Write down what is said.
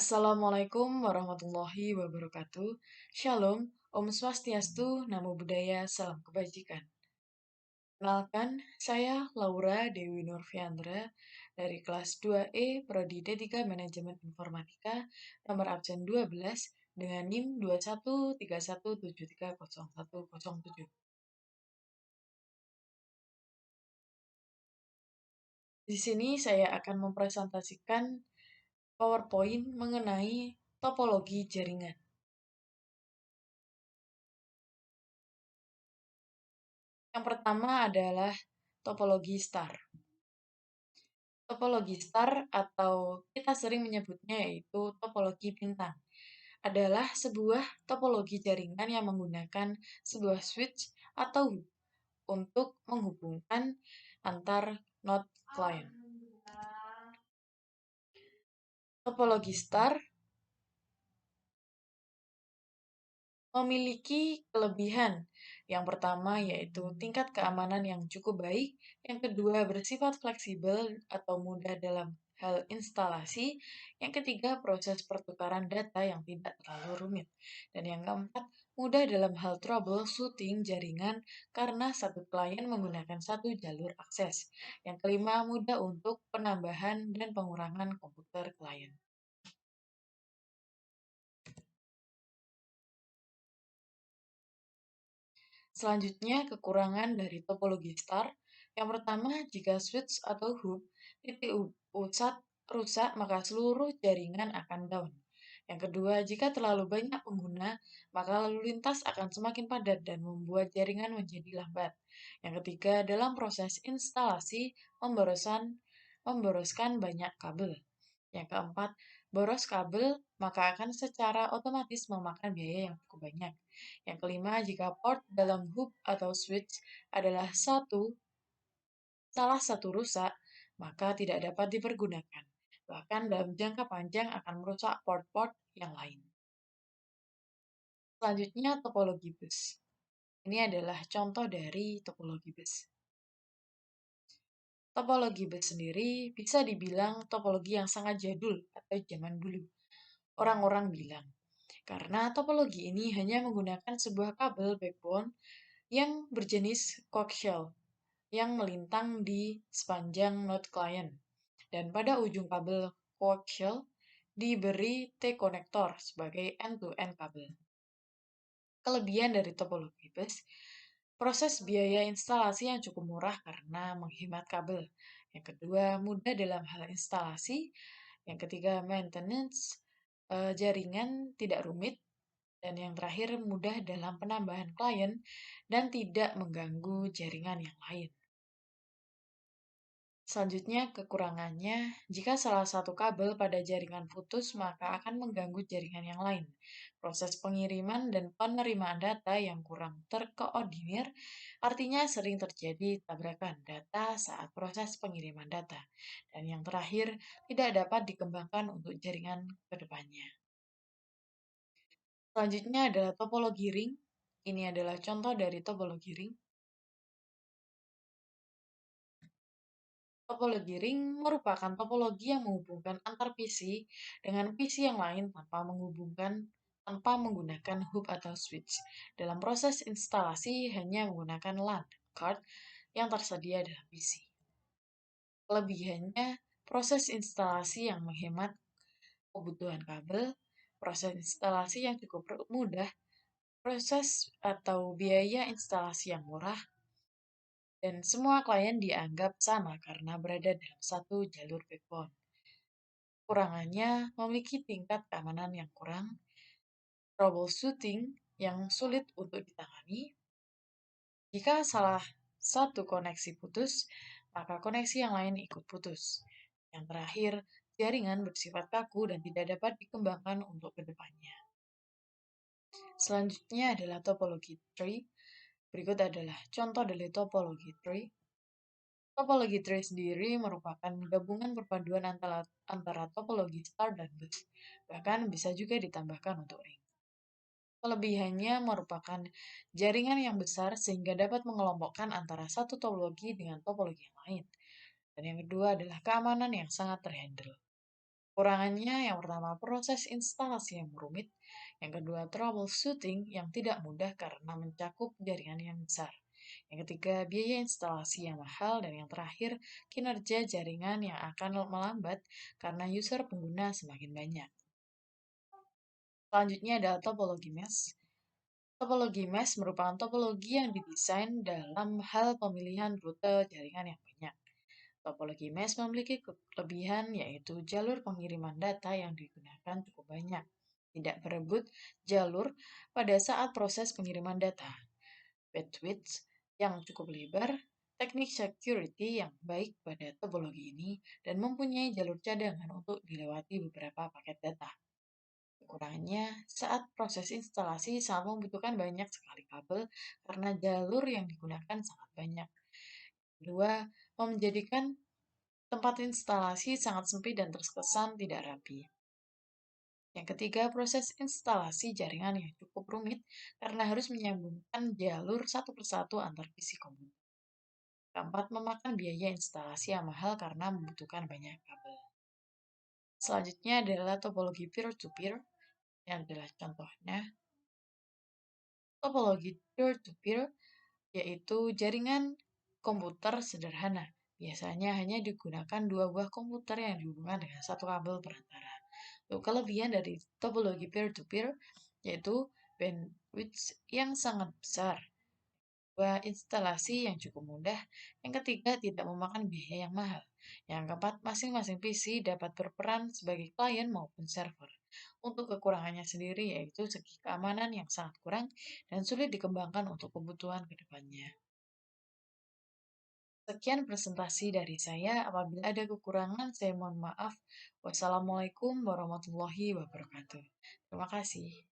Assalamualaikum warahmatullahi wabarakatuh. Shalom, Om Swastiastu, Namo Buddhaya, Salam Kebajikan. Kenalkan, saya Laura Dewi Nurfiandra dari kelas 2E Prodi D3 Manajemen Informatika, nomor absen 12 dengan NIM 2131730107. Di sini saya akan mempresentasikan PowerPoint mengenai topologi jaringan. Yang pertama adalah topologi star. Topologi star atau kita sering menyebutnya yaitu topologi bintang adalah sebuah topologi jaringan yang menggunakan sebuah switch atau hub untuk menghubungkan antar node klien. Topologi star memiliki kelebihan. Yang pertama yaitu tingkat keamanan yang cukup baik, yang kedua bersifat fleksibel atau mudah dalam hal instalasi, yang ketiga proses pertukaran data yang tidak terlalu rumit, dan yang keempat mudah dalam hal troubleshooting jaringan karena satu klien menggunakan satu jalur akses. Yang kelima mudah untuk penambahan dan pengurangan komputer klien. Selanjutnya, kekurangan dari topologi star. Yang pertama, jika switch atau hub titik pusat rusak, maka seluruh jaringan akan down. Yang kedua, jika terlalu banyak pengguna, maka lalu lintas akan semakin padat dan membuat jaringan menjadi lambat. Yang ketiga, dalam proses instalasi, memboroskan banyak kabel. Yang keempat, boros kabel maka akan secara otomatis memakan biaya yang cukup banyak. Yang kelima, jika port dalam hub atau switch adalah salah satu rusak, maka tidak dapat dipergunakan. Bahkan dalam jangka panjang akan merusak port-port yang lain. Selanjutnya, topologi bus. Ini adalah contoh dari topologi bus. Topologi bus sendiri bisa dibilang topologi yang sangat jadul atau zaman dulu. Orang-orang bilang, karena topologi ini hanya menggunakan sebuah kabel backbone yang berjenis coaxial yang melintang di sepanjang node client. Dan pada ujung kabel coaxial diberi T-konektor sebagai end-to-end kabel. Kelebihan dari topologi bus, proses biaya instalasi yang cukup murah karena menghemat kabel. Yang kedua, mudah dalam hal instalasi. Yang ketiga, maintenance jaringan tidak rumit. Dan yang terakhir, mudah dalam penambahan klien dan tidak mengganggu jaringan yang lain. Selanjutnya, kekurangannya, jika salah satu kabel pada jaringan putus, maka akan mengganggu jaringan yang lain. Proses pengiriman dan penerimaan data yang kurang terkoordinir, artinya sering terjadi tabrakan data saat proses pengiriman data. Dan yang terakhir, tidak dapat dikembangkan untuk jaringan ke depannya. Selanjutnya adalah topologi ring. Ini adalah contoh dari topologi ring. Topologi ring merupakan topologi yang menghubungkan antar PC dengan PC yang lain tanpa menggunakan hub atau switch. Dalam proses instalasi hanya menggunakan LAN card yang tersedia dalam PC. Kelebihannya, proses instalasi yang menghemat kebutuhan kabel, proses instalasi yang cukup mudah, proses atau biaya instalasi yang murah, dan semua klien dianggap sama karena berada dalam satu jalur backbone. Kekurangannya memiliki tingkat keamanan yang kurang, troubleshooting yang sulit untuk ditangani. Jika salah satu koneksi putus, maka koneksi yang lain ikut putus. Yang terakhir, jaringan bersifat kaku dan tidak dapat dikembangkan untuk kedepannya. Selanjutnya adalah topologi tree. Berikut adalah contoh dari topologi tree. Topologi tree sendiri merupakan gabungan perpaduan antara topologi star dan bus. Bahkan bisa juga ditambahkan untuk ring. Kelebihannya merupakan jaringan yang besar sehingga dapat mengelompokkan antara satu topologi dengan topologi yang lain. Dan yang kedua adalah keamanan yang sangat terhandle. Kekurangannya yang pertama proses instalasi yang rumit, yang kedua troubleshooting yang tidak mudah karena mencakup jaringan yang besar. Yang ketiga, biaya instalasi yang mahal dan yang terakhir, kinerja jaringan yang akan melambat karena user pengguna semakin banyak. Selanjutnya adalah topologi mesh. Topologi mesh merupakan topologi yang didesain dalam hal pemilihan rute jaringan yang banyak. Topologi mesh memiliki kelebihan yaitu jalur pengiriman data yang digunakan cukup banyak, tidak berebut jalur pada saat proses pengiriman data, bandwidth yang cukup lebar, teknik security yang baik pada topologi ini, dan mempunyai jalur cadangan untuk dilewati beberapa paket data. Kekurangannya, saat proses instalasi sangat membutuhkan banyak sekali kabel karena jalur yang digunakan sangat banyak. Kedua, menjadikan tempat instalasi sangat sempit dan terkesan tidak rapi. Yang ketiga, proses instalasi jaringan yang cukup rumit karena harus menyambungkan jalur satu persatu antar PC komputer. Keempat, memakan biaya instalasi yang mahal karena membutuhkan banyak kabel. Selanjutnya adalah topologi peer-to-peer, yang adalah contohnya. Topologi peer-to-peer yaitu jaringan komputer sederhana. Biasanya hanya digunakan dua buah komputer yang dihubungkan dengan satu kabel perantara. Kelebihan dari topologi peer-to-peer yaitu bandwidth yang sangat besar, dua instalasi yang cukup mudah, yang ketiga tidak memakan biaya yang mahal, yang keempat masing-masing PC dapat berperan sebagai klien maupun server. Untuk kekurangannya sendiri yaitu segi keamanan yang sangat kurang dan sulit dikembangkan untuk kebutuhan kedepannya. Sekian presentasi dari saya. Apabila ada kekurangan, saya mohon maaf. Wassalamualaikum warahmatullahi wabarakatuh. Terima kasih.